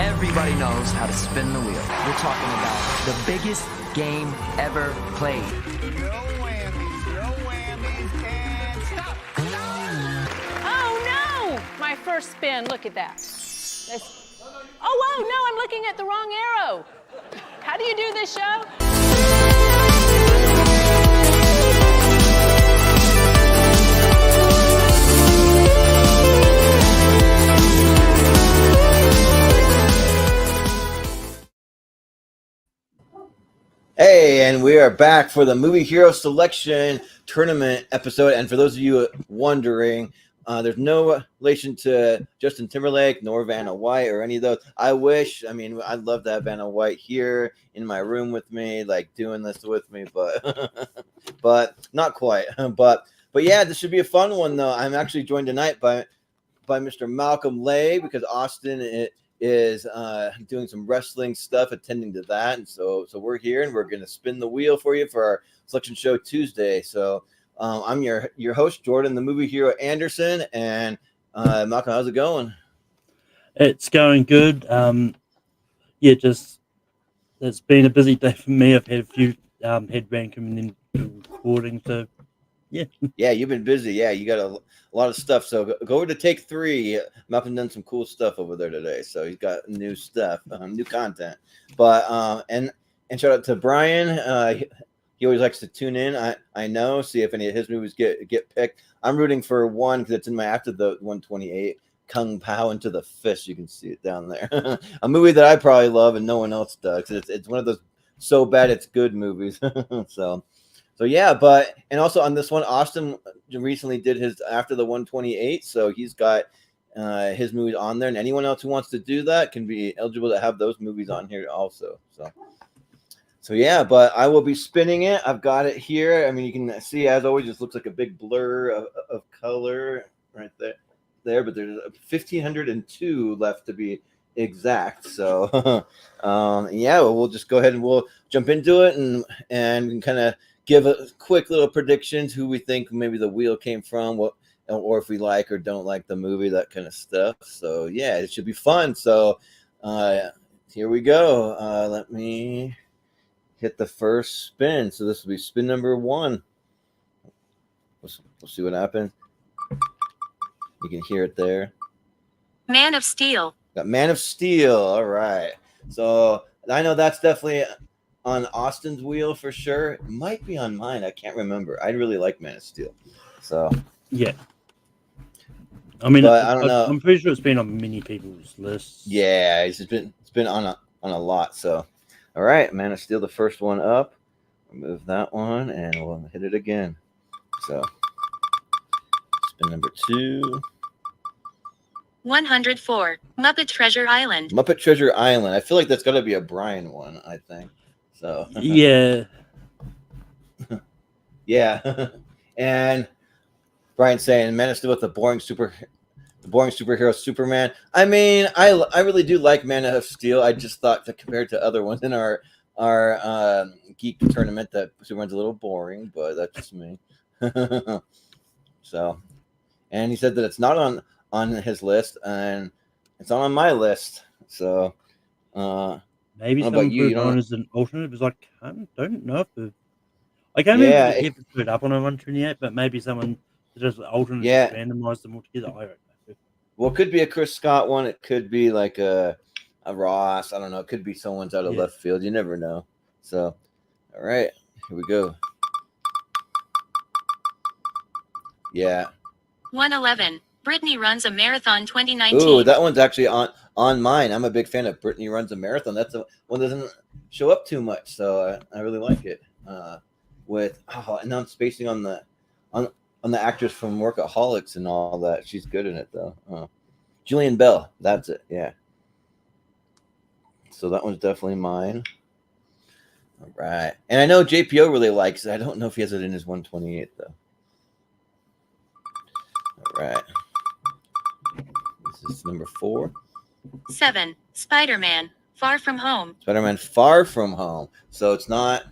Everybody knows how to spin the wheel. We're talking about the biggest game ever played. No whammies, and stop! Oh no! My first spin, look at that. Oh, whoa, no, I'm looking at the wrong arrow. How do you do this show? Hey, and we are back for the Movie Hero Selection Tournament episode. And for those of you wondering, there's no relation to Justin Timberlake nor Vanna White or any of those. I wish. I mean, I'd love to have Vanna White here in my room with me, like doing this with me, but but not quite. But yeah, this should be a fun one though. I'm actually joined tonight by Mr. Malcolm Lay because Austin is doing some wrestling stuff, attending to that, and so we're here and we're going to spin the wheel for you for our selection show Tuesday. So I'm your host, Jordan, the movie hero Anderson, and Malcolm, how's it going? It's going good. Yeah, just it's been a busy day for me. I've had a few headband coming in recording, so yeah. Yeah, you've been busy. Yeah, you got a lot of stuff. So go over to take 3. Malcolm done some cool stuff over there today, so he's got new stuff, new content. But and shout out to Brian. He always likes to tune in. I know, see if any of his movies get picked. I'm rooting for one because it's in my after the 128. Kung Pao into the Fist. You can see it down there. A movie that I probably love and no one else does. It's one of those so bad it's good movies. So yeah, and also on this one, Austin recently did his after the 128, so he's got his movies on there, and anyone else who wants to do that can be eligible to have those movies on here also. So yeah, but I will be spinning it. I've got it here. I mean, you can see, as always, it looks like a big blur of color right there, but there's 1,502 left to be exact. So yeah, we'll just go ahead and we'll jump into it and kind of give a quick little predictions who we think maybe the wheel came from, or if we like or don't like the movie, that kind of stuff. So yeah, it should be fun. So here we go. Let me hit the first spin. So this will be spin number 1. We'll see what happens. You can hear it there. Man of Steel. Got Man of Steel. All right. So I know that's definitely on Austin's wheel for sure. It might be on mine. I can't remember. I really like Man of Steel. So yeah. I mean, I don't know. I'm pretty sure it's been on many people's lists. Yeah, it's been on a lot. So all right, Man of Steel, the first one up. Remove that one and we'll hit it again. So spin number 2. 104. Muppet Treasure Island. Muppet Treasure Island. I feel like that's got to be a Brian one, I think. So yeah. Yeah. And Brian's saying Man of Steel with the boring superhero Superman. I mean, I really do like Man of Steel. I just thought that compared to other ones in our geek tournament that Superman's a little boring, but that's just me. So, and he said that it's not on his list and it's not on my list. So maybe someone put it on as an alternate because I don't know if I can't remember if it put it up on a 128, but maybe someone just alternate randomize them all together. I don't know. Well, it could be a Chris Scott one. It could be like a Ross. I don't know. It could be someone's out of left field. You never know. So, all right, here we go. Yeah. 111. Brittany Runs a Marathon 2019. Ooh, that one's actually on mine. I'm a big fan of Brittany Runs a Marathon. That's one that doesn't show up too much, so I really like it. And now I'm spacing on the actress from Workaholics and all that. She's good in it though. Julian Bell. That's it. Yeah. So that one's definitely mine. All right. And I know JPO really likes it. I don't know if he has it in his 128 though. All right. This is number 4. 7. Spider-Man Far From Home. Spider-Man Far From Home. So it's not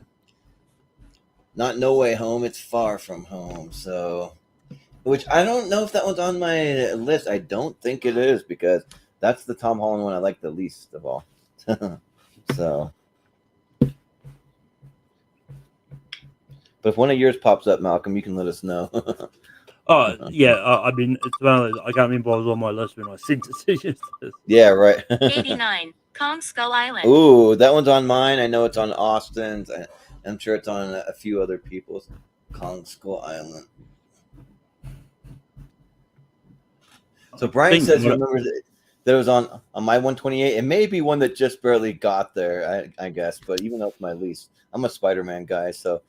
No Way Home, it's Far From Home. So, which I don't know if that one's on my list. I don't think it is because that's the Tom Holland one I like the least of all. So, but if one of yours pops up, Malcolm, you can let us know. Oh yeah, I mean it's one of those, I can't remember what was on my list when I sent it to you. Yeah, right. 89. Kong Skull Island. Ooh, that one's on mine. I know it's on Austin's. I'm sure it's on a few other people's. Kong Skull Island. So Brian says he remembers that it was on my 128. It may be one that just barely got there, I guess. But even though it's my least, I'm a Spider-Man guy, so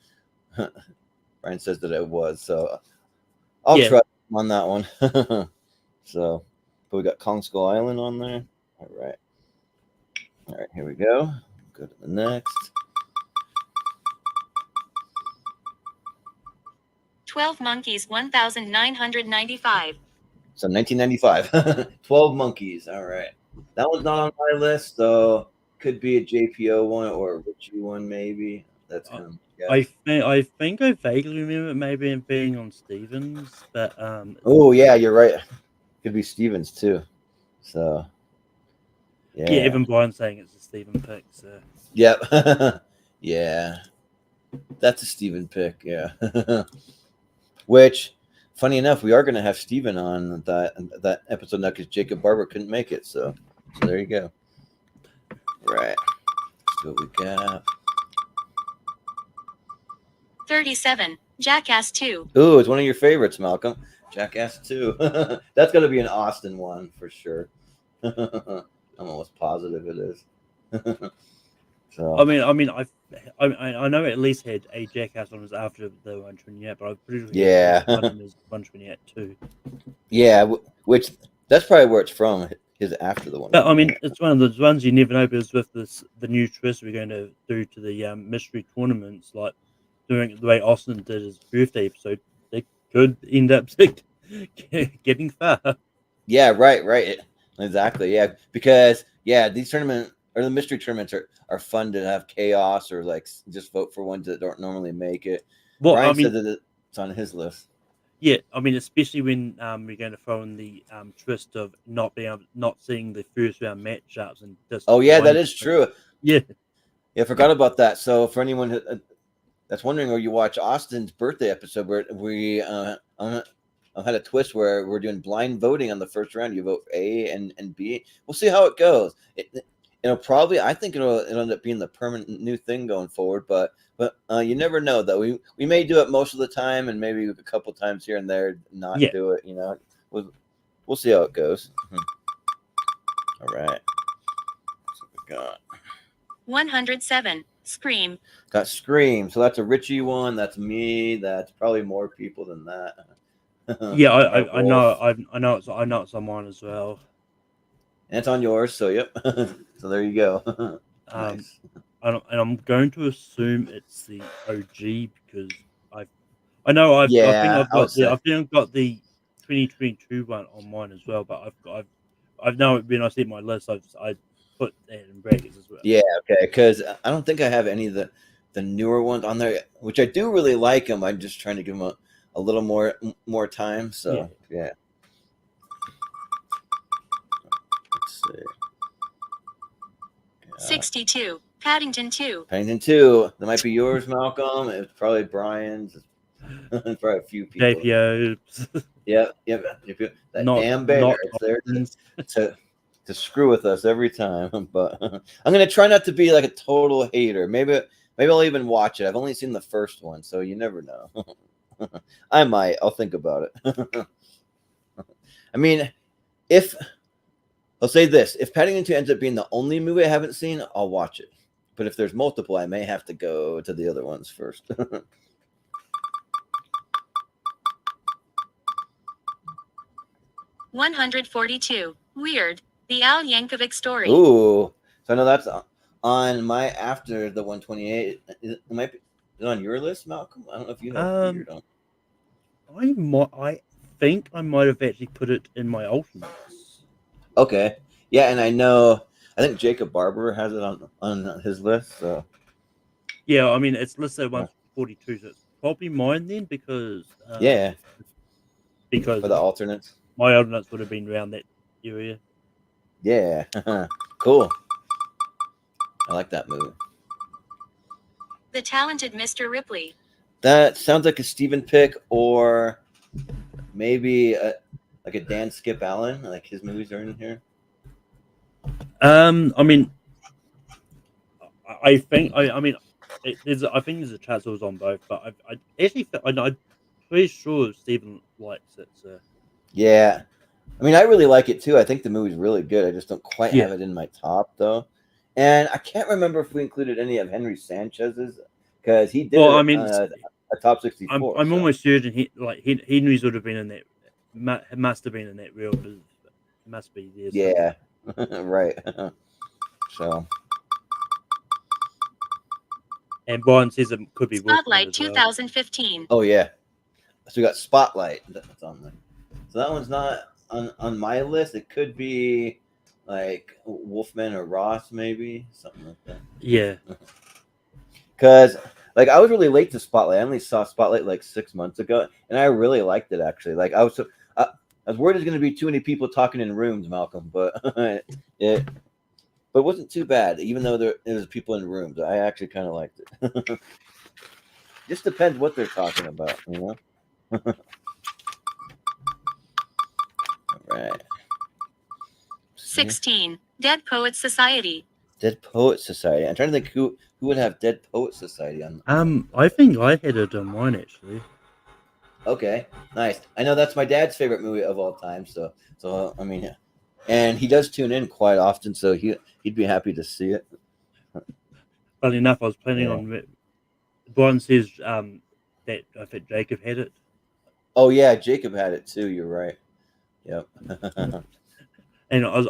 Brian says that it was. So I'll try on that one. So, but we got Kong Skull Island on there. All right, here we go. Go to the next. 12 Monkeys, 1995. So 1995. 12 Monkeys. All right. That one's not on my list, so could be a JPO one or a Richie one, maybe. That's him. Yeah. I think I vaguely remember it maybe being on Stevens, but oh yeah, you're right. Could be Stevens too. So yeah. Even Brian's saying it's a Steven pick. So yep. Yeah, that's a Steven pick. Yeah. Which, funny enough, we are going to have Steven on that episode now because Jacob Barber couldn't make it. So there you go. Right. Let's see what we got. 37. Jackass 2. Ooh, it's one of your favorites, Malcolm. Jackass 2. That's going to be an Austin one for sure. I'm almost positive it is. So I know it at least had a Jackass on us after the 128, but I'm pretty sure one is 128 too. Yeah, which that's probably where it's from. Is after the one. But I mean, it's one of those ones you never know. Because with the new twist we're going to do to the mystery tournaments, like doing it the way Austin did his birthday episode, they could end up getting far. Yeah, right, exactly. Yeah, because these tournaments or the mystery tournaments are fun to have chaos or like just vote for ones that don't normally make it. Well, Brian said that it's on his list. Yeah, I mean, especially when we're going to throw in the twist of not seeing the first round matchups and just. Oh yeah, that is true. Yeah, I forgot about that. So for anyone that's wondering, or you watch Austin's birthday episode where we had a twist where we're doing blind voting on the first round. You vote A and B. We'll see how it goes. It'll probably, I think it'll end up being the permanent new thing going forward, but you never know though. We may do it most of the time and maybe a couple times here and there not do it. You know, we'll see how it goes. All right. That's what we got. 107. Scream. Got Scream. So that's a Richie one. That's me. That's probably more people than that. Yeah, I know it's on mine as well. And it's on yours, so yep. So there you go. Nice. And I'm going to assume it's the OG because I think I've got the 2022 one on mine as well, but I've now when I see my list, I put that in brackets as well. Yeah, okay, because I don't think I have any of the newer ones on there, which I do really like them. I'm just trying to give them a little more time. So yeah. Let's see. 62. Paddington 2. Paddington 2. That might be yours, Malcolm. It's probably Brian's. Probably a few people. JPO. Yep. That damn bear. It's there to screw with us every time. But I'm gonna try not to be like a total hater. Maybe I'll even watch it. I've only seen the first one, so you never know. I might. I'll think about it. I mean, I'll say this: if Paddington 2 ends up being the only movie I haven't seen, I'll watch it. But if there's multiple, I may have to go to the other ones first. 142. Weird. The Al Yankovic story. Ooh. So I know that's on my after the 128. It might be on your list, Malcolm. I don't know if you have Weird on. I think I might have actually put it in my alternates. Okay. Yeah, and I think Jacob Barber has it on his list. So yeah, I mean it's listed at 142, so it's probably mine then because for the alternates. My alternates would have been around that area. Yeah. Cool. I like that movie. The Talented Mr. Ripley. That sounds like a Steven pick, or maybe like a Dan Skip Allen. Like his movies are in here. I mean, I think I think there's a chance I was on both, but I actually I'm pretty sure Stephen likes it. So Yeah, I mean, I really like it too. I think the movie's really good. I just don't quite have it in my top though, and I can't remember if we included any of Henry Sanchez's because he did a top 64. I'm almost certain he knew he would have been in that. Must have been in that real. It must be there. Yeah, right. So. And Brian says it could be Spotlight 2015. Oh yeah, so we got Spotlight. That's on there. So that one's not on my list. It could be like Wolfman or Ross, maybe something like that. Yeah. Because like I was really late to Spotlight. I only saw Spotlight like 6 months ago, and I really liked it actually. Like I was worried there's going to be too many people talking in rooms, Malcolm, but it wasn't too bad. Even though there was people in rooms, I actually kind of liked it. Just depends what they're talking about, you know. All right. 16. Dead Poets Society. Dead Poets Society. I'm trying to think who would have Dead Poets Society on. I think I had it on mine actually. Okay, nice. I know that's my dad's favorite movie of all time. So I mean, and he does tune in quite often, so he'd be happy to see it. Funny enough, I was planning on. Brian says that I think Jacob had it. Oh yeah, Jacob had it too. You're right. Yep. And I was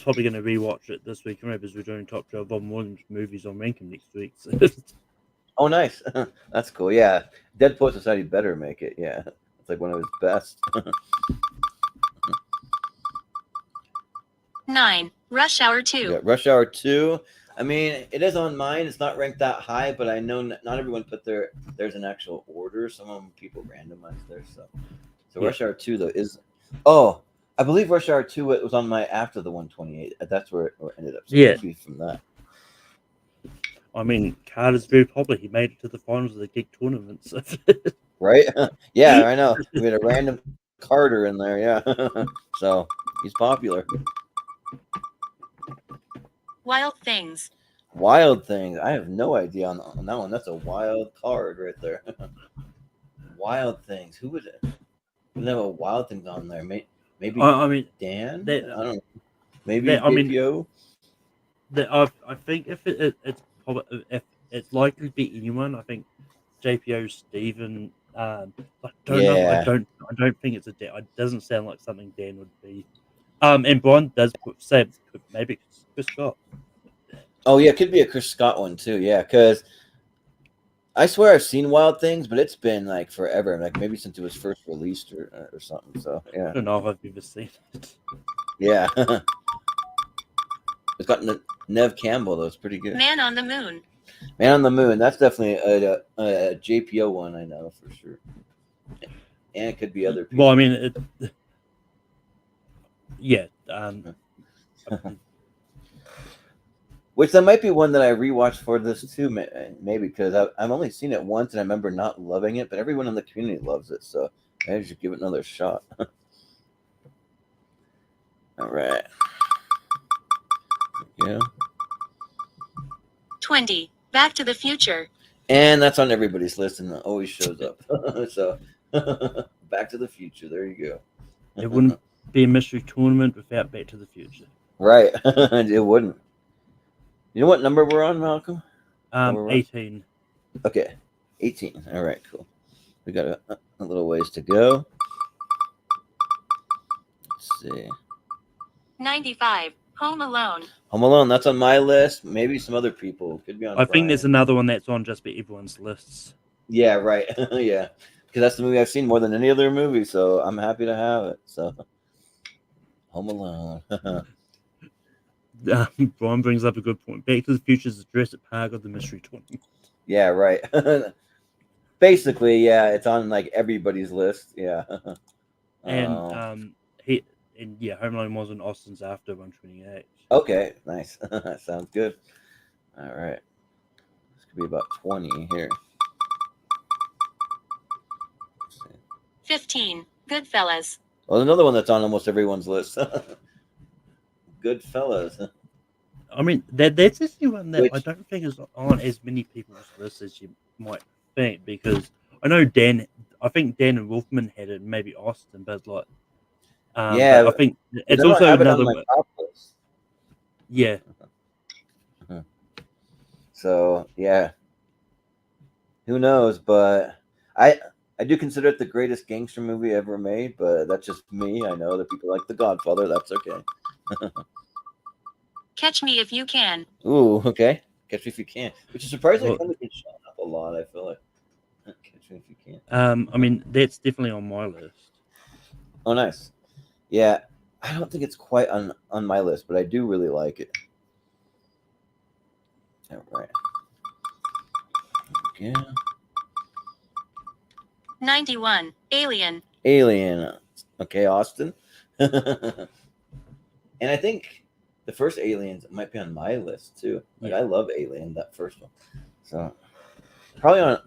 probably going to rewatch it this week, remember, because we're doing top 12 on one movies on ranking next week. So. Oh, nice. That's cool. Yeah, Dead Poet Society better make it. Yeah, it's like one of his best. 9. Rush Hour 2. Yeah, Rush Hour 2. I mean, it is on mine. It's not ranked that high, but I know not everyone put there's an actual order. Some of them people randomize theirs. So Rush Hour 2 though is. Oh, I believe Rush Hour 2 was on my after the 128. That's where it ended up. So maybe from that. I mean, Carter's very popular. He made it to the finals of the gig tournament. So. Right? Yeah, I know. We had a random Carter in there. Yeah. So he's popular. Wild Things. Wild Things. I have no idea on that one. That's a wild card right there. Wild Things. Who would have a Wild Things on there? Maybe I mean Dan. I don't know. Maybe JPO. I think if it's probably if it's likely to be anyone, I think JPO, Steven. I don't know. I don't think it's a Dan. It doesn't sound like something Dan would be. And Brian does say maybe Chris Scott. Oh yeah, it could be a Chris Scott one too. Yeah, because I swear I've seen Wild Things, but it's been like forever, like maybe since it was first released or something. So yeah, I don't know if I've ever seen it. Yeah, it's got Nev Campbell though. It's pretty good. Man on the Moon. Man on the Moon. That's definitely a JPO one. I know for sure. And it could be other people. Well, I mean, yeah. Which that might be one that I rewatched for this too, maybe because I've only seen it once and I remember not loving it, but everyone in the community loves it, so I should give it another shot. All right. Yeah. 20. Back to the Future. And that's on everybody's list and it always shows up. So Back to the Future. There you go. It wouldn't be a mystery tournament without Back to the Future. Right. It wouldn't. You know what number we're on, Malcolm? 18. Okay. 18. All right, cool. We got a little ways to go. Let's see. 95. Home Alone. Home Alone, that's on my list. Maybe some other people. Could be on I think there's another one that's on just about everyone's lists. Yeah, right. Yeah. Because that's the movie I've seen more than any other movie, so I'm happy to have it. So Home Alone. Brian brings up a good point. Back to the Future is the Jurassic Park of the mystery tournament. Yeah, right. Basically, yeah, it's on like everybody's list. Yeah. And and yeah, Home Alone was in Austin's after 128. Okay, nice. Sounds good. All right. This could be about 20 here. 15. Goodfellas. Well, another one that's on almost everyone's list. Goodfellas. I mean, that's actually one that I Which, don't think is on as many people's lists as you might think, because I know I think Dan and Wolfman had it, maybe Austin, but like, yeah, but I think but it's I don't also have it on another my one. top list. Yeah. So yeah, who knows? But I do consider it the greatest gangster movie ever made. But that's just me. I know other people like The Godfather. That's okay. Catch Me If You Can. Ooh, okay. Catch Me If You Can, which is surprisingly Well, kind of been shown up a lot. I feel like Catch Me If You Can. I mean, that's definitely on my list. Oh, nice. Yeah, I don't think it's quite on my list, but I do really like it. All right. Yeah. 91. Alien. Alien. Okay, Austin. And I think the first Aliens might be on my list too. Like Yeah. I love Alien, that first one. So probably on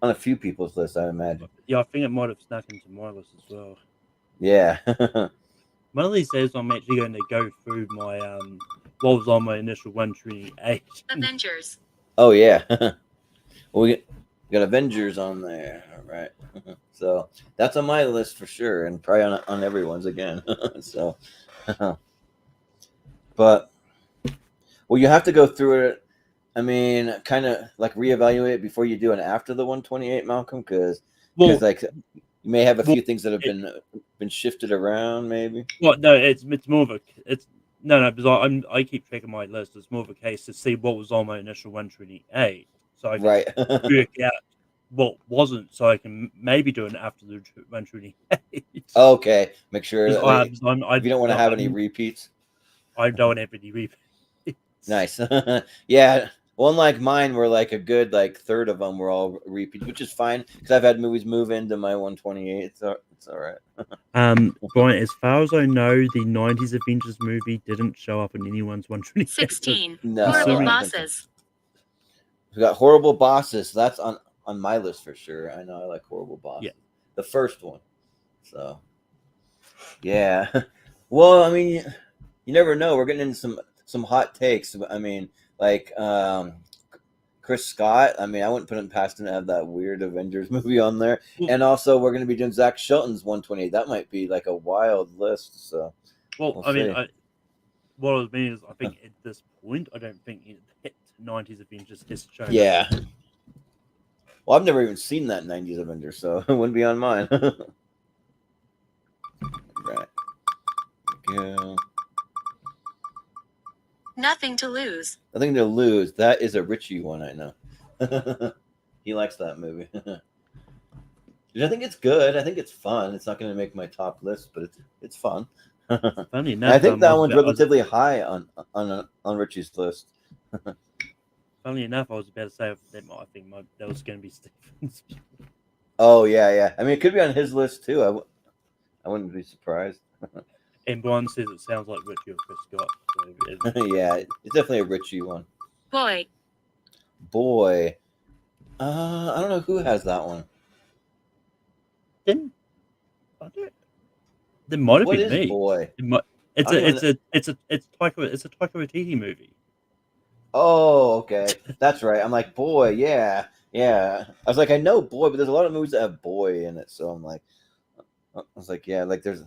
a few people's list, I imagine. Yeah, I think it might have snuck into my list as well. Yeah. One of these days, I'm actually going to go through my what was on my initial 128. Avengers. Oh yeah. Well, we got Avengers on there. All right. So that's on my list for sure, and probably on everyone's again. So, but well, you have to go through it. I mean, kind of like reevaluate it before you do an after the 128, Malcolm, because like you may have a few things that have been shifted around, maybe. Well, no, it's more of a no, because I keep checking my list. It's more of a case to see what was on my initial 128, so I can work out what wasn't, so I can maybe do an after the 128. Okay, make sure you don't want to have any repeats. I don't have any repeats. Nice. Yeah. Well, unlike mine, where like a good third of them were all repeats, which is fine because I've had movies move into my 128. It's all right. Brian, as far as I know, the 90s Avengers movie didn't show up in anyone's 128. 16. No, Horrible Bosses. We got Horrible Bosses. That's on my list for sure. I know I like Horrible Bosses. Yeah. The first one. So, yeah. Well, I mean, you never know. We're getting into some hot takes. I mean, like Chris Scott. I mean, I wouldn't put him past him to have that weird Avengers movie on there. And also, we're going to be doing Zach Shelton's 128. That might be like a wild list. So, well I mean, what I mean is, I think at this point, I don't think that 90s Avengers has shown. Yeah. Well, I've never even seen that 90s Avengers, so it wouldn't be on mine. Right. Yeah. Nothing to Lose. Nothing to Lose. That is a Richie one, I know. He likes that movie. I think it's good. I think it's fun. It's not going to make my top list, but it's fun. Funny enough, I think that one's relatively high on Richie's list. Funny enough, I was about to say that I think that was going to be Stephen's. Oh yeah. I mean, it could be on his list too. I wouldn't be surprised. And Brian says it sounds like Richie or Chris Scott. So yeah, it's definitely a Richie one. Boy. I don't know who has that one. There might have been me. Boy? It's a Taika Waititi movie. Oh, okay. That's right. I'm like, boy, yeah. I was like, I know boy, but there's a lot of movies that have boy in it, so I'm like, I was like, yeah, like there's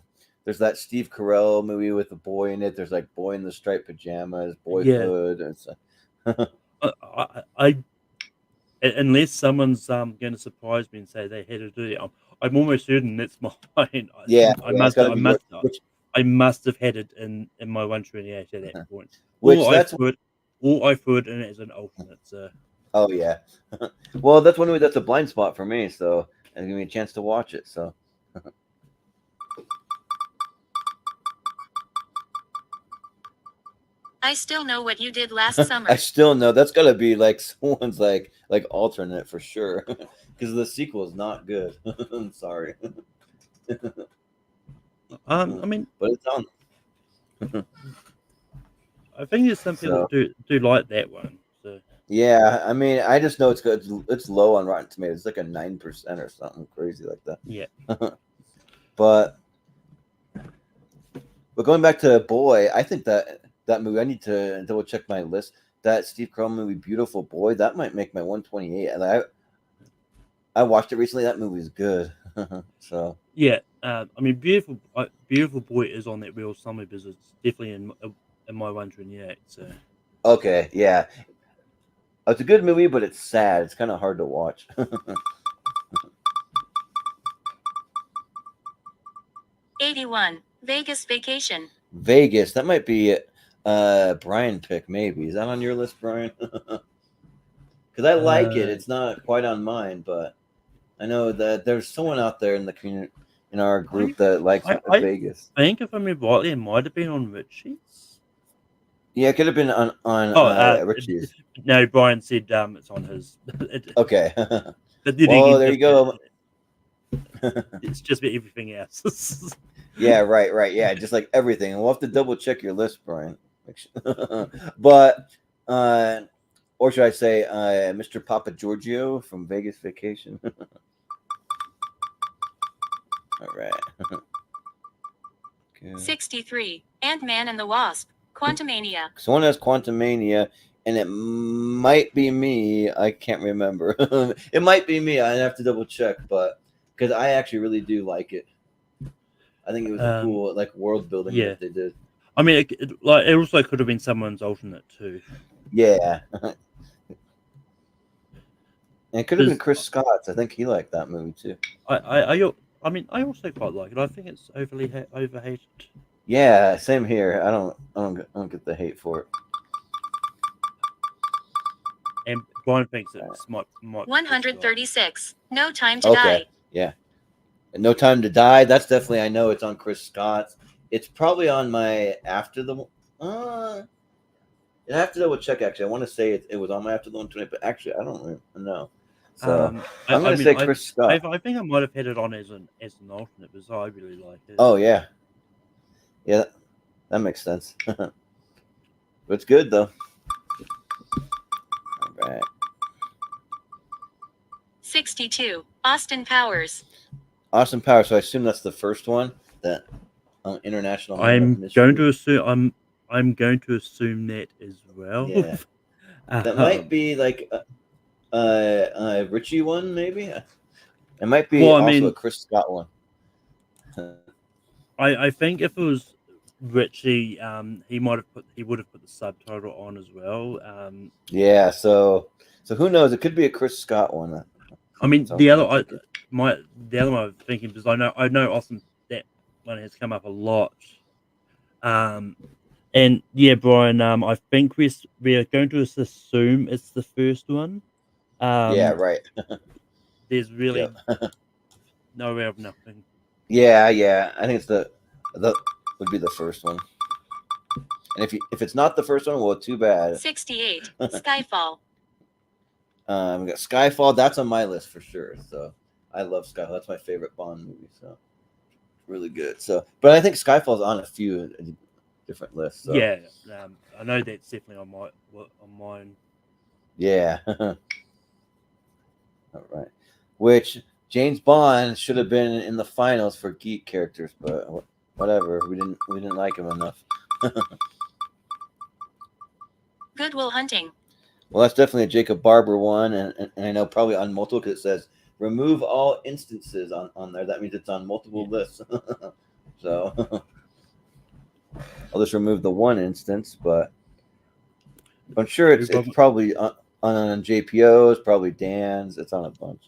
that Steve Carell movie with the boy in it. There's like Boy in the Striped Pajamas, Boyhood, and so. Unless someone's going to surprise me and say they had to do it, I'm almost certain that's mine. Yeah, I must have had it in my 128 at that point. Or I threw it in as an alternate. So. Oh yeah. Well, that's one movie that's a blind spot for me, so it's giving me a chance to watch it. So. I Still Know What You Did Last Summer. I Still Know. That's got to be like someone's like alternate for sure, because the sequel is not good. I'm sorry. I mean, but it's on. I think there's some people that do like that one. So yeah, I mean, I just know it's good. It's low on Rotten Tomatoes. It's like a 9% or something crazy like that. Yeah. but going back to Boy, I think that movie. I need to double check my list. That Steve Carell movie, Beautiful Boy, that might make my 128. And I watched it recently. That movie's good. So yeah, I mean, Beautiful Boy is on that real summer because it's definitely in my 128. So okay, yeah, it's a good movie, but it's sad. It's kind of hard to watch. 81. Vegas Vacation. Vegas, that might be Brian pick. Maybe is that on your list, Brian? Because I like it. It's not quite on mine, but I know that there's someone out there in the community, in our group, that likes Vegas. I think if I remember rightly, it might have been on Richie's. Yeah, it could have been on Richie's. No, Brian said it's on his. Okay. Well, there you go. It's just about everything else. Yeah, right. Yeah, just like everything. And we'll have to double check your list, Brian. But or should I say Mr. Papa Giorgio from Vegas Vacation? All right. Okay. 63. Ant-Man and the Wasp. Quantumania. Someone has Quantumania, and it might be me. I can't remember. It might be me. I'd have to double check, but because I actually really do like it. I think it was a cool world building that they did. I mean, it also could have been someone's alternate too. Yeah. And it could have been Chris Scott's. I think he liked that movie too. I mean, I also quite like it. I think it's overhated. Yeah, same here. I don't get the hate for it. And Brian thinks it's might 136. No Time to Die. Yeah. And No Time to Die. That's definitely, I know it's on Chris Scott's. It's probably on my after the. I have to double check. Actually, I want to say it was on my after the 120, but actually, I don't really know. So I'm going to say Chris Scott. I think I might have had it on as an alternate because I really like it. Oh yeah, that makes sense. But it's good though. All right. 62. Austin Powers. Austin Powers. So I assume that's the first one. That international. I'm going to assume. I'm going to assume that as well. Yeah. That might be like a Richie one, maybe. It might be a Chris Scott one. I think if it was Richie, he would have put the subtitle on as well. Yeah. So who knows? It could be a Chris Scott one. I mean, the other one I'm thinking, because I know Austin, that one has come up a lot. And yeah, Brian, I think we're going to assume it's the first one. Yeah, right. There's really no way of nothing. Yeah. I think it's the would be the first one. And if it's not the first one, well, too bad. 68. Skyfall. We got Skyfall. That's on my list for sure. So I love Skyfall. That's my favorite Bond movie. So really good. So, but I think Skyfall's on a few different lists. So. Yeah, I know that's definitely on mine. Yeah. All right. Which James Bond should have been in the finals for geek characters, but whatever. We didn't like him enough. Good Will Hunting. Well, that's definitely a Jacob Barber one, and I know probably on multiple because it says remove all instances on there. That means it's on multiple lists. So I'll just remove the one instance, but I'm sure it's probably on JPO's, probably Dan's. It's on a bunch.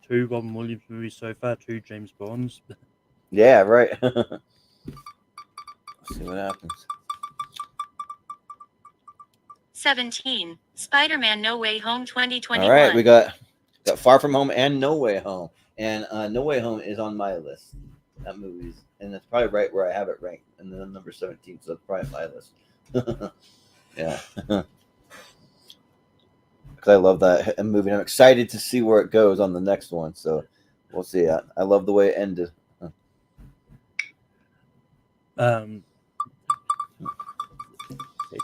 2 Robin Williams movies so far, 2 James Bonds. Yeah, right. Let's see what happens. 17. Spider-Man No Way Home 2021. All right, we got Far From Home and No Way Home. And No Way Home is on my list. That movie's, and that's probably right where I have it ranked. And then number 17, so that's probably my list. Yeah. Because I love that movie. I'm excited to see where it goes on the next one. So we'll see. I love the way it ended. It's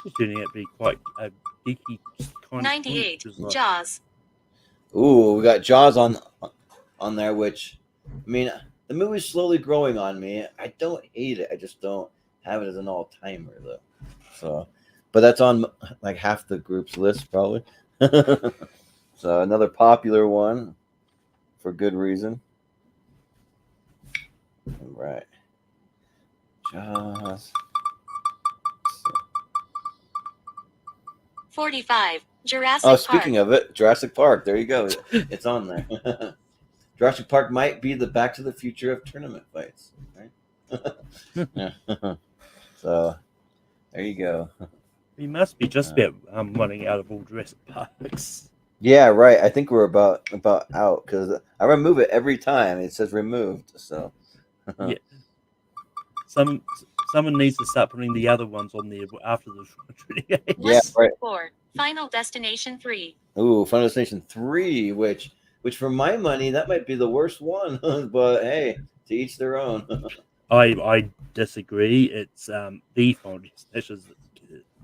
just turning out to be quite a geeky kind 98. of like, Jaws. Ooh, we got Jaws on there, which, I mean, the movie's slowly growing on me. I don't hate it. I just don't have it as an all-timer, though. So, but that's on like half the group's list, probably. So another popular one for good reason. All right. Jaws. 45. Jurassic Oh, Park. speaking of it, Jurassic Park. There you go. It's on there. Jurassic Park might be the Back to the Future of tournament fights, right? Yeah. So there you go. We must be just about running out of all Jurassic Parks. Yeah, right. I think we're about out because I remove it every time. It says removed. So yeah, someone needs to start putting the other ones on there after the 28. Yeah, right. 4. Final Destination 3. Ooh, Final Destination 3, which for my money that might be the worst one. But hey, to each their own. I disagree. It's the Final Destination.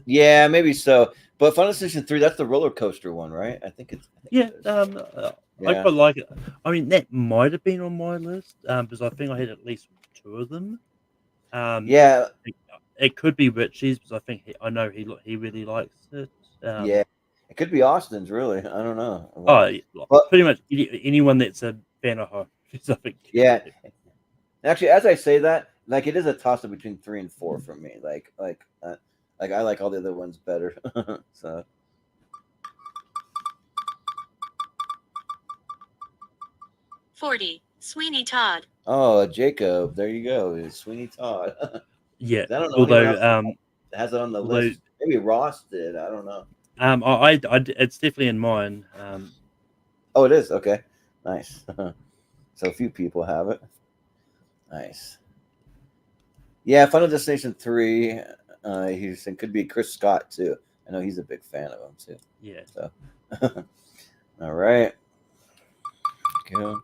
Yeah, maybe so. But Final Destination 3, that's the roller coaster one, right? I think it's. Yeah, I quite like it. I mean, that might have been on my list because I think I had at least 2 of them. Yeah, it could be Richie's because I know he really likes it. Yeah, it could be Austin's. Really, I don't know. But pretty much anyone that's a fan of horror. I think. Yeah, actually, as I say that, like it is a toss up between 3 and 4 for me. Like I like all the other ones better. So 40. Sweeney Todd. oh, Jacob, there you go. It's Sweeney Todd. Yeah, I don't know. Although has it on the list. Maybe Ross did. I don't know. It's definitely in mine. Oh, it is. Okay, nice. So a few people have it. Nice. Yeah, Final Destination 3. He said could be Chris Scott too. I know he's a big fan of him too. Yeah. So, all right. Go.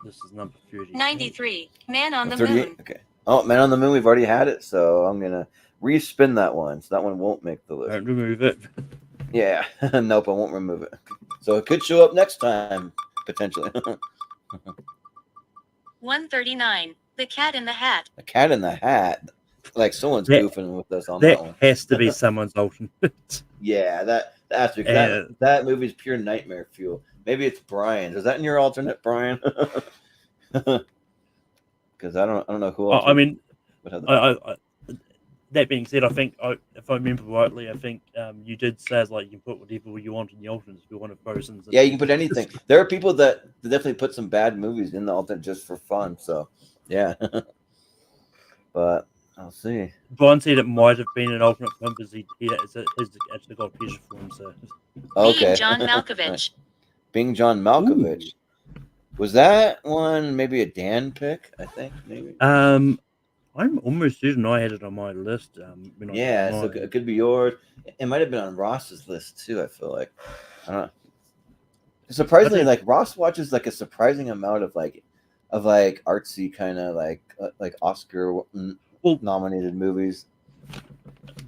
This is number 30. 93. Man on the 38. Moon. Okay. Oh, Man on the Moon. We've already had it, so I'm gonna respin that one. So that one won't make the list. Don't remove it. Yeah. Nope, I won't remove it. So it could show up next time potentially. 139. The Cat in the Hat. The Cat in the Hat. Like someone's goofing with us on that one. That has to be someone's alternate. Yeah, that's because that movie's pure nightmare fuel. Maybe it's Brian. Is that in your alternate, Brian? Because I don't know who else. I mean, that being said, I think if I remember rightly, I think you did say like you can put whatever you want in the alternates if you want to Frozen's. Yeah, you can put anything. There are people that definitely put some bad movies in the alternate just for fun. So yeah, but I'll see. Brian said it might have been an alternate film because it's actually got pleasure for him. So okay. Being John Malkovich. Being John Malkovich. Ooh. Was that one maybe a Dan pick? I think maybe. I'm almost certain I had it on my list. Yeah, so it could be yours. It might have been on Ross's list too. I feel like. I don't know. Surprisingly, like Ross watches like a surprising amount of artsy kind of like Oscar nominated movies.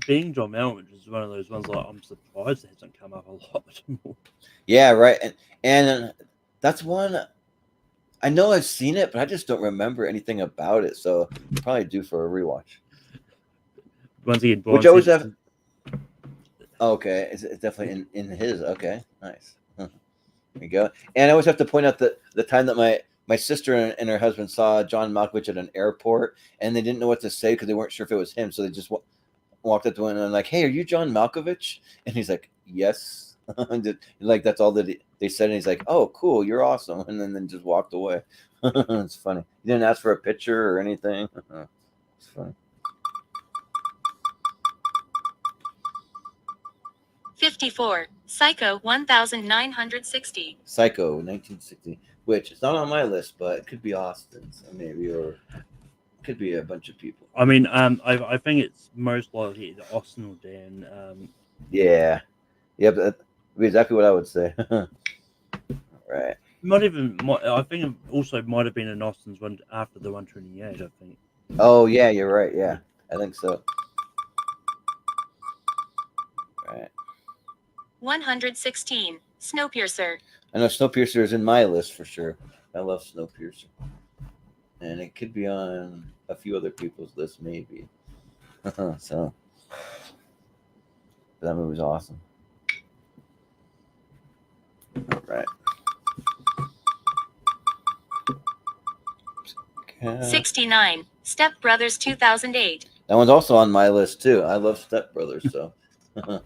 Being John Malkovich is one of those ones like I'm surprised it hasn't come up a lot more. Yeah, right, and that's one. I know I've seen it, but I just don't remember anything about it. So probably due for a rewatch. Once again, which I always have. Okay, it's definitely in his. Okay, nice. There you go. And I always have to point out that the time that my sister and her husband saw John Malkovich at an airport, and they didn't know what to say because they weren't sure if it was him. So they just walked up to him and like, "Hey, are you John Malkovich?" And he's like, "Yes." Like that's all that they said, and he's like, "Oh, cool, you're awesome," and then just walked away. It's funny. He didn't ask for a picture or anything. It's funny. 54. Psycho 1960. Psycho 1960, which is not on my list, but it could be Austin's maybe, or it could be a bunch of people. I mean, I think it's most likely either Austin or Dan. Yeah, but that'd be exactly what I would say. All right. Not even. I think it also might have been an Austin's one after the 128. I think. Oh yeah, you're right. Yeah, I think so. Right. 116. Snowpiercer. I know Snowpiercer is in my list for sure. I love Snowpiercer, and it could be on a few other people's lists, maybe. So that movie was awesome. All right. 69. Step Brothers 2008. That one's also on my list too. I love Step Brothers, so. And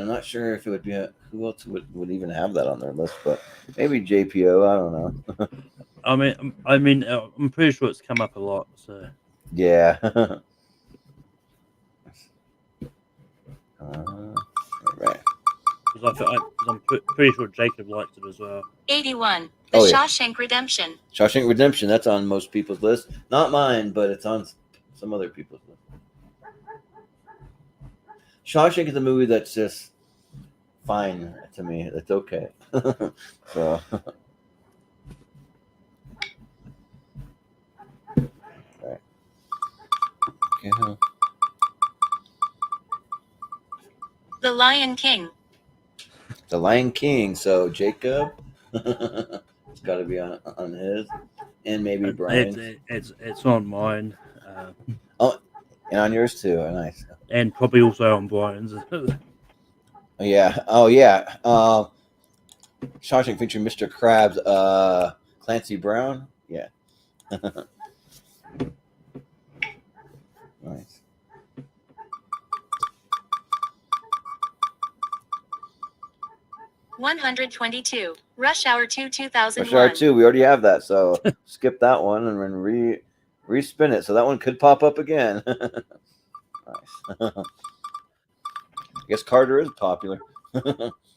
I'm not sure if it would be who else would even have that on their list, but maybe JPO. I don't know. I mean, I'm pretty sure it's come up a lot. So. Yeah. Right. Because I'm pretty sure Jacob liked it as well. 81. The Shawshank Redemption. Shawshank Redemption. That's on most people's list. Not mine, but it's on some other people's list. Shawshank is a movie that's just fine to me. It's okay. So. Right. Okay. The Lion King. The Lion King. So Jacob. It's got to be on his, and maybe Brian. It's on mine. And on yours too. Nice. And probably also on Brian's. Yeah. Oh yeah. Shawshank featuring Mr. Krabs. Clancy Brown. Yeah. Nice. $122. Rush Hour 2 2001. Rush Hour 2. We already have that, so skip that one and then respin it. So that one could pop up again. Nice. I guess Carter is popular.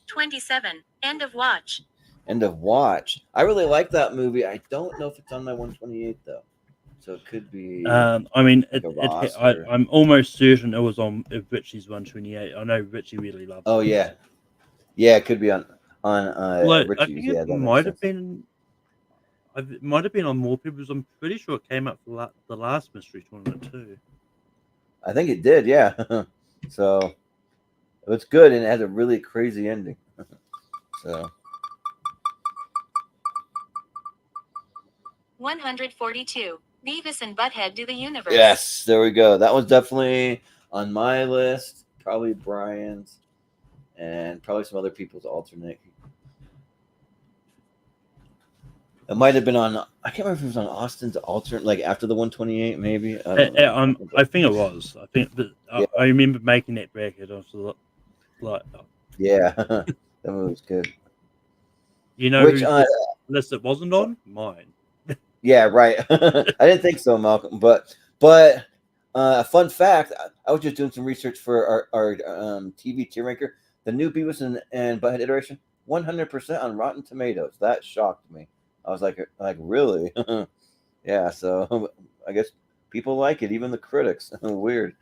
27. End of Watch. End of Watch. I really like that movie. I don't know if it's on my 128 though, so it could be. I mean, I'm almost certain it was on Richie's 128. I know Richie really loved it. Oh yeah, yeah, it could be on Richie's. I think yeah, it might have been. It might have been on more people's. I'm pretty sure it came up for the last mystery tournament too. I think it did. Yeah. So it's good and it has a really crazy ending. So. 142. Beavis and Butthead Do the Universe. Yes, there we go. That was definitely on my list. Probably Brian's, and probably some other people's alternate. It might have been on. I can't remember if it was on Austin's alternate, like after the 128, maybe. I think it was. I think, but yeah. I remember making that bracket. I was like, yeah, that movie was good. You know, which list it wasn't on? Mine. Yeah, right. I didn't think so, Malcolm. But a fun fact: I was just doing some research for our TV tier ranker. The new Beavis and Butthead iteration, 100% on Rotten Tomatoes. That shocked me. I was like really? Yeah. So I guess people like it, even the critics. Weird.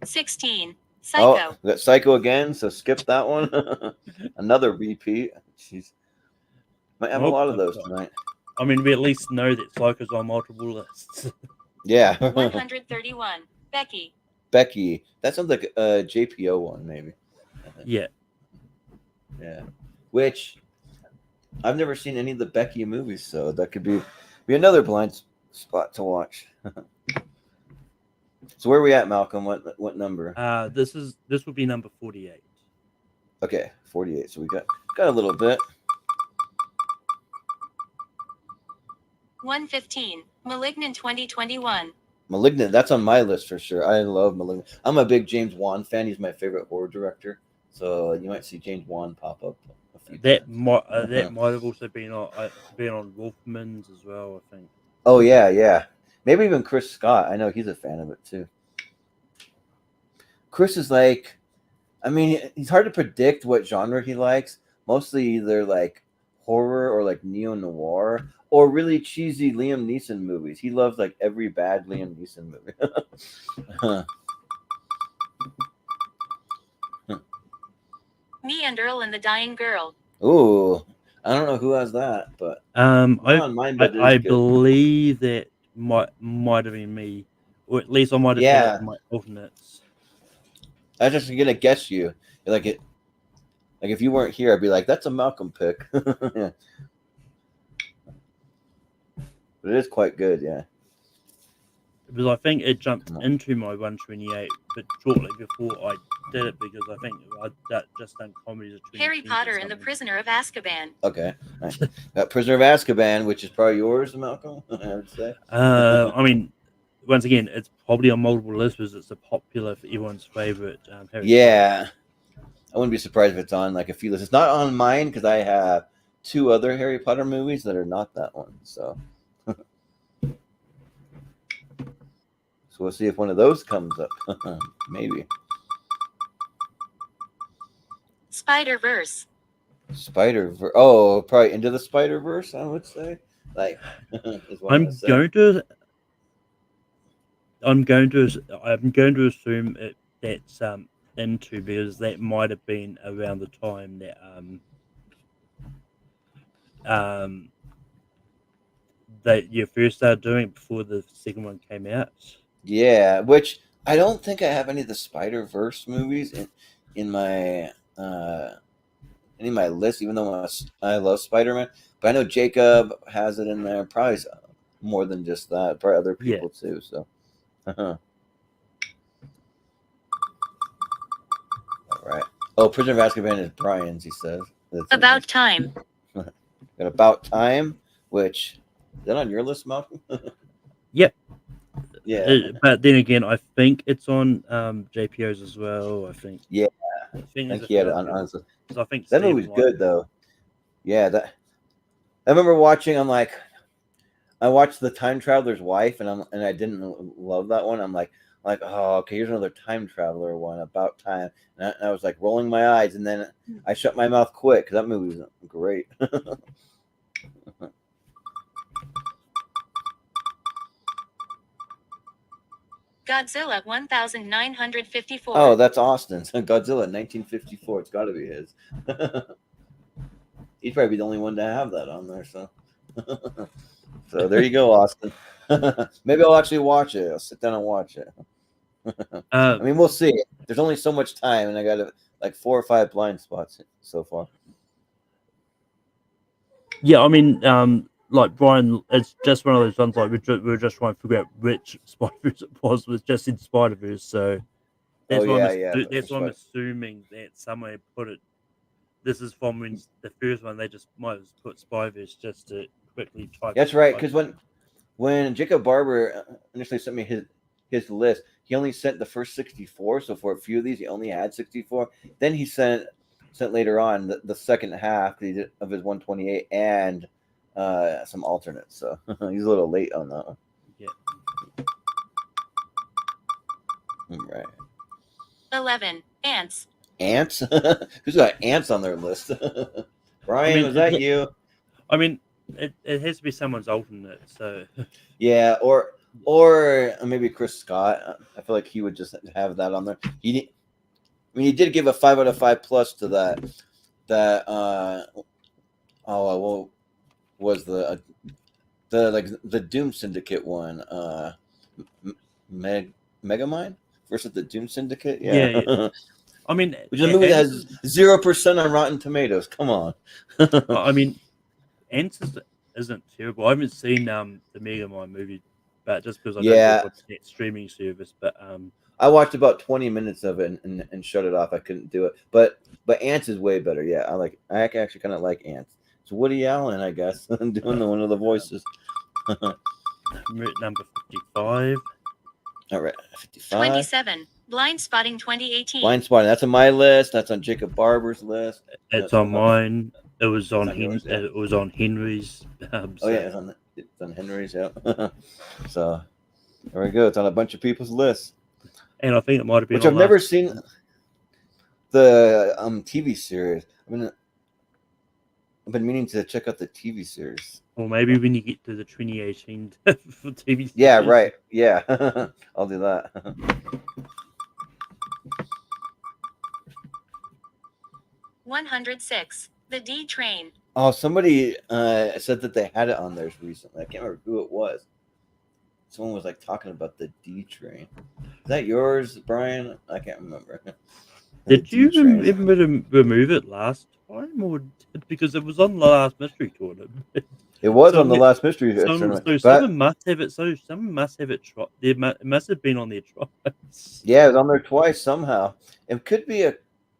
16. Psycho. Oh, we got Psycho again, so skip that one. Another repeat. Jeez. Might have a lot of those tonight. I mean, we at least know that Psycho's on multiple lists. Yeah. 131. Becky. Becky. That sounds like a JPO one, maybe. Yeah. Yeah. Which I've never seen any of the Becky movies, so that could be another blind spot to watch. So where are we at, Malcolm? What number? This would be number 48. Okay, 48. So we got a little bit. 115. Malignant 2021. Malignant, that's on my list for sure. I love Malignant. I'm a big James Wan fan. He's my favorite horror director. So you might see James Wan pop up a few that might have also been on Wolfman's as well, I think. Oh yeah. Maybe even Chris Scott. I know he's a fan of it too. Chris is like, I mean, he's hard to predict what genre he likes. Mostly either like horror or like neo-noir or really cheesy Liam Neeson movies. He loves like every bad Liam Neeson movie. Me and Earl and the Dying Girl. Ooh, I don't know who has that, but not on mine, but it is I good. believe that might have been me, or at least I might have had it in my alternates. I was just gonna guess you. Like if you weren't here, I'd be like, "That's a Malcolm pick." Yeah. But it is quite good, yeah. Because I think it jumped into my 128, but shortly before I did it, because I think I'd just done comedies. Harry Potter and the Prisoner of Azkaban. Okay, nice. Got Prisoner of Azkaban, which is probably yours, Malcolm. I would say. I mean, once again, it's probably on multiple lists because it's a popular for everyone's favorite. Harry Potter. I wouldn't be surprised if it's on like a few lists. It's not on mine because I have 2 other Harry Potter movies that are not that one. So. So we'll see if one of those comes up. Maybe. Spider-Verse. Spider-Verse. Oh, probably Into the Spider-Verse, I would say. Like, I'm going to assume that's Into, because that might have been around the time that you first started doing it, before the second one came out. Yeah, which I don't think I have any of the Spider-Verse movies in my list, even though I love Spider-Man. But I know Jacob has it in there. Probably more than just that. Probably other people too. So, all right. Oh, Prisoner of Azkaban is Brian's. He says. About Time. Got About Time, which is that on your list, Malcolm? Yep. Yeah. But then again, I think it's on JPO's as well. I think. Yeah. I think he had it on honestly. I think that movie's good though. Yeah, I remember watching. I'm like, I watched The Time Traveler's Wife, and I didn't love that one. I'm like, oh, okay, here's another time traveler one, About Time. And I was like rolling my eyes, and then I shut my mouth quick because that movie was great. Godzilla 1954. Oh, that's Austin's. Godzilla 1954. It's got to be his. He'd probably be the only one to have that on there. So, so there you go, Austin. Maybe I'll actually watch it. I'll sit down and watch it. I mean, we'll see. There's only so much time, and I got like 4 or 5 blind spots so far. Yeah, I mean, like Brian, it's just one of those ones. Like we were just trying to figure out which Spider-Verse it was just in Spider-Verse. So that's that's why I'm assuming that somewhere put it. This is from when the first one. They just might have put Spider-Verse just to quickly type. That's right, because when Jacob Barber initially sent me his list, he only sent the first 64. So for a few of these, he only had 64. Then he sent later on the second half of his 128 and some alternates. So he's a little late on that one. Yeah. All right. 11. Ants. Ants? Who's got ants on their list? Brian, was that you? I mean, it has to be someone's alternate. So yeah, or maybe Chris Scott. I feel like he would just have that on there. He did give a 5 out of 5 plus to that. What was the Doom Syndicate one? Megamind versus the Doom Syndicate. Yeah. I mean, which is a movie that has 0% on Rotten Tomatoes. Come on. I mean, Ants isn't terrible. I haven't seen the Megamind movie, but just because I don't watch that streaming service. But I watched about 20 minutes of it and shut it off. I couldn't do it. But Ants is way better. Yeah, I actually kind of like Ants. It's Woody Allen, I guess, doing one of the voices. Number 55. All right, 55. 27. Blind Spotting 2018. Blind Spotting. That's on my list. That's on Jacob Barber's list. It's on mine. It was on it was on Henry's. Oh yeah, it's on Henry's. Yeah. So there we go. It's on a bunch of people's lists. And I think it might have been. Which I've never seen the TV series. I've been meaning to check out the TV series. Or maybe when you get to the 2018 for TV series. Yeah, right. Yeah, I'll do that. 106. The D Train. Oh, somebody said that they had it on theirs recently. I can't remember who it was. Someone was like talking about the D Train. Is that yours, Brian? I can't remember. Did you even remove it last time, or because it was on the last mystery tournament? It was on the last mystery tournament. So someone must have it. So someone must have it. It must have been on there twice. Yeah, it was on there twice somehow. It could be a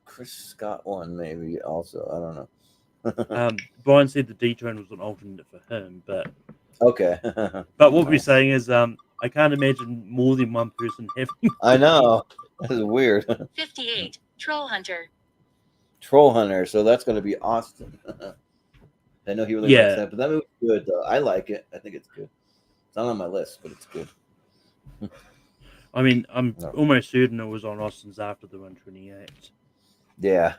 Chris Scott one, maybe. Also, I don't know. Brian said the D Train was an alternate for him, but okay. But what we're saying is, I can't imagine more than one person having. I know. That is weird. 58. Troll Hunter. Troll Hunter. So that's going to be Austin. I know he really likes that, but that movie's good though. I like it. I think it's good. It's not on my list, but it's good. I mean, I'm almost certain it was on Austin's after the 128. Yeah.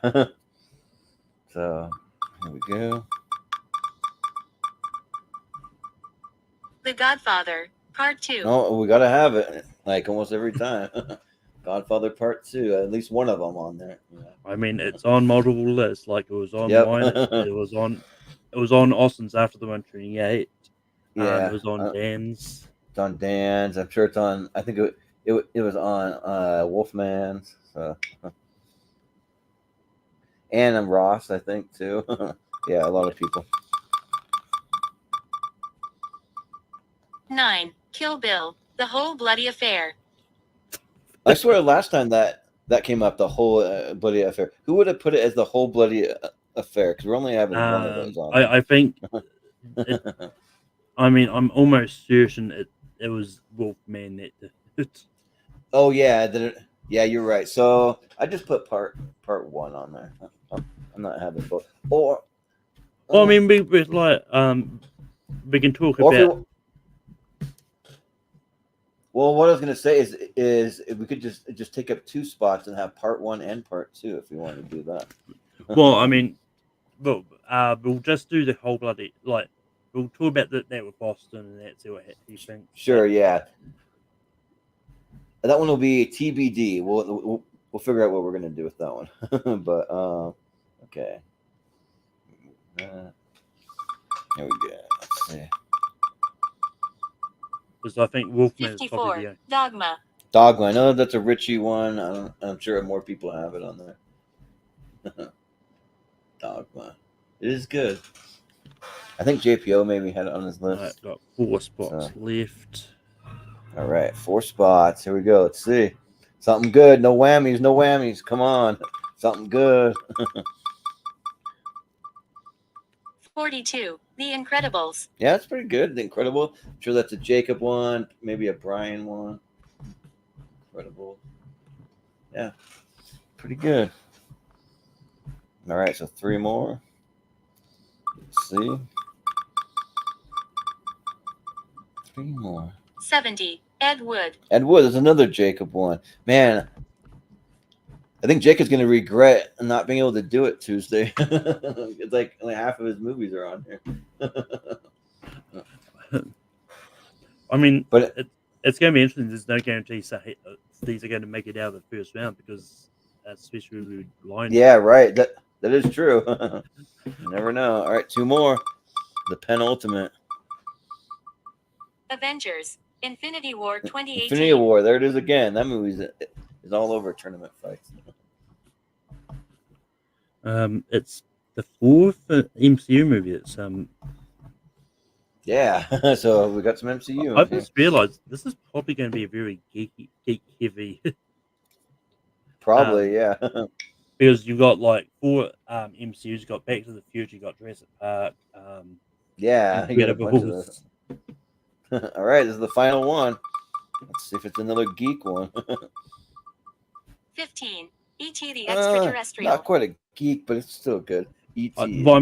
So here we go. The Godfather, Part 2. Oh, we gotta have it like almost every time. Godfather Part 2, at least one of them on there. Yeah. I mean, it's on multiple lists. Like it was on mine. It was on Austin's after the 128. Yeah, it was on Dan's. It's on Dan's. I'm sure it's on. I think it was on Wolfman's. So. And Ross, I think too. Yeah, a lot of people. 9. Kill Bill, The Whole Bloody Affair. I swear last time that came up, The Whole Bloody Affair. Who would have put it as The Whole Bloody Affair? Because we're only having one of those on. I think. I mean, I'm almost certain it was Wolfman that did it. Oh yeah, yeah, you're right. So I just put part 1 on there. I'm not having both. Or well, I mean, we like we can talk about. Well, what I was going to say is if we could just take up 2 spots and have part 1 and part 2 if we want to do that. Well, I mean, we'll just do the whole bloody like we'll talk about that with Boston and that's what he thinks. Sure, yeah. That one will be TBD. We'll figure out what we're going to do with that one. But okay. Here we go. Let's see. Because I think Wolfman 54. is probably the Dogma. Dogma. I know that's a Richie one. I'm sure more people have it on there. Dogma. It is good. I think JPO maybe had it on his list. Right, got 4 spots left. All right, 4 spots. Here we go. Let's see. Something good. No whammies. No whammies. Come on. Something good. 42. The Incredibles. Yeah, that's pretty good. The Incredible. I'm sure that's a Jacob one, maybe a Brian one. Incredible. Yeah, pretty good. All right, so 3 more. Let's see. 3 more. 70. Ed Wood. Ed Wood is another Jacob one. Man, I think Jacob's going to regret not being able to do it Tuesday. It's like only half of his movies are on here. I mean, but it's going to be interesting. There's no guarantee these are going to make it out of the first round because especially with line. Yeah, right. That is true. You never know. All right, 2 more. The penultimate. Avengers. Infinity War 2018. Infinity War. There it is again. That movie is all over tournament fights. It's the 4th MCU movie. It's Yeah, so we got some MCU. I just realized this is probably going to be a very geek heavy. Probably, yeah. Because you got like 4 MCUs. You got Back to the Future. You got Jurassic Park. Yeah, you got a bunch of those. All right, this is the final one. Let's see if it's another geek one. 15. E.T. the Extraterrestrial. Not quite a geek, but it's still good. E.T. Well, I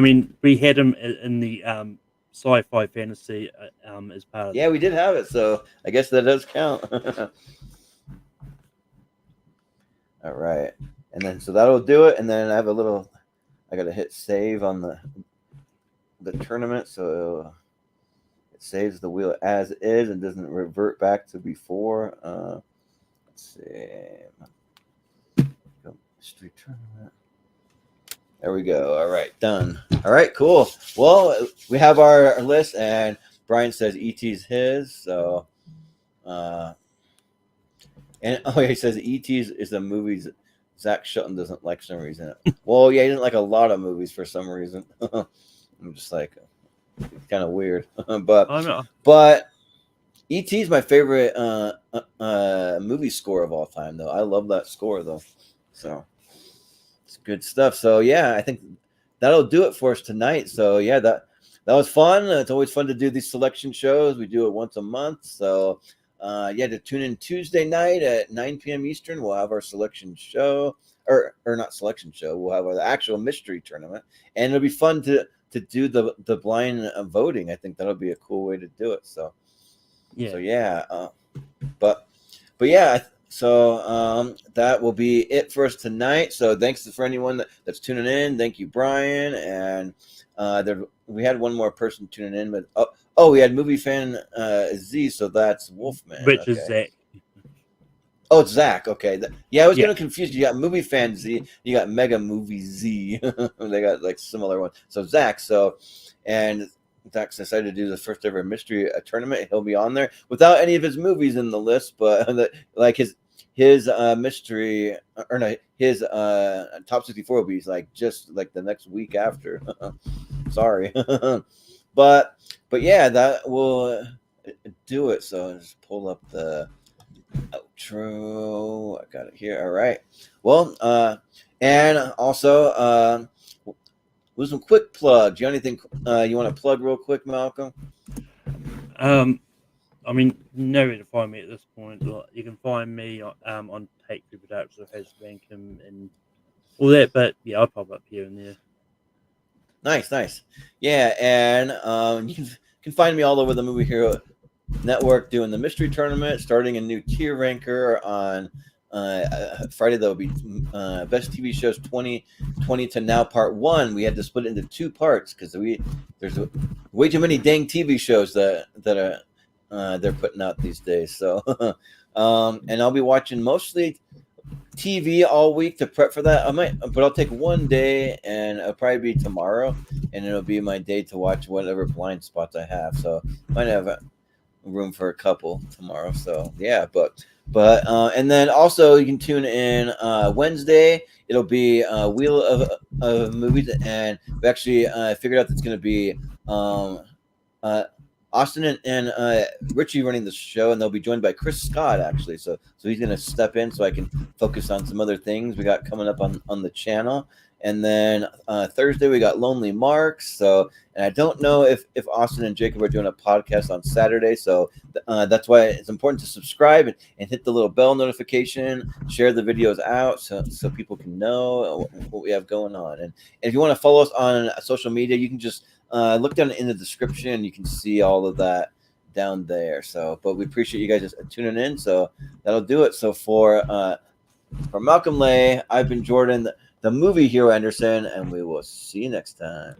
mean, we had him in the sci-fi fantasy as part of. Yeah, we did have it, so I guess that does count. All right, and then so that'll do it. And then I got to hit save on the tournament, so it saves the wheel as is and doesn't revert back to before. Let's see. History tournament. There we go. All right, done. All right, cool. Well, we have our list, and Brian says E.T.'s his. So, and he says E.T.'s is the movies Zach Shelton doesn't like for some reason. Well, yeah, he doesn't like a lot of movies for some reason. I'm just like, it's kind of weird. But E.T. is my favorite movie score of all time, though. I love that score, though. So it's good stuff. So yeah, I think that'll do it for us tonight. So yeah, that was fun. It's always fun to do these selection shows. We do it once a month. So yeah, to tune in Tuesday night at 9 p.m. Eastern. We'll have our selection show, or not selection show. We'll have our actual mystery tournament, and it'll be fun to do the blind voting. I think that'll be a cool way to do it. So yeah, but yeah. So that will be it for us tonight. So thanks for anyone that's tuning in. Thank you, Brian. And we had one more person tuning in, but we had movie fan Z. So that's Wolfman. Which is Zach. Oh, it's Zach. Okay. I was getting confused. You got movie fan Z. You got Mega Movie Z. They got like similar ones. So Zach. And Zach decided to do the first ever mystery tournament. He'll be on there without any of his movies in the list, but like his mystery or no, his top 64 will be like just like the next week after. Sorry. but yeah, that will do it. So I'll just pull up the outro. I got it here. All right. Well, and also with some quick plugs. You have anything you want to plug real quick, Malcolm? I mean, nowhere to find me at this point. You can find me on Take Two Productions, Bankham, and all that. But yeah, I'll pop up here and there. Nice. Yeah, and you can find me all over the Movie Hero Network doing the mystery tournament, starting a new tier ranker on Friday. That will be best TV shows 2020 to now part 1. We had to split it into 2 parts because there's way too many dang TV shows that are they're putting out these days. So and I'll be watching mostly TV all week to prep for that. But I'll take one day, and it'll probably be tomorrow, and it'll be my day to watch whatever blind spots I have. So might have room for a couple tomorrow. So yeah, but and then also you can tune in Wednesday. It'll be Wheel of Movies, and we actually figured out that's going to be Austin and Richie running the show, and they'll be joined by Chris Scott actually. So he's going to step in so I can focus on some other things we got coming up on the channel. And then Thursday we got Lonely Marks. And I don't know if Austin and Jacob are doing a podcast on Saturday. So that's why it's important to subscribe and hit the little bell notification, share the videos out so people can know what we have going on. And if you want to follow us on social media, you can just look down in the description. You can see all of that down there. But we appreciate you guys just tuning in. So that'll do it. So for Malcolm Lay, I've been Jordan, the Movie Hero Anderson, and we will see you next time.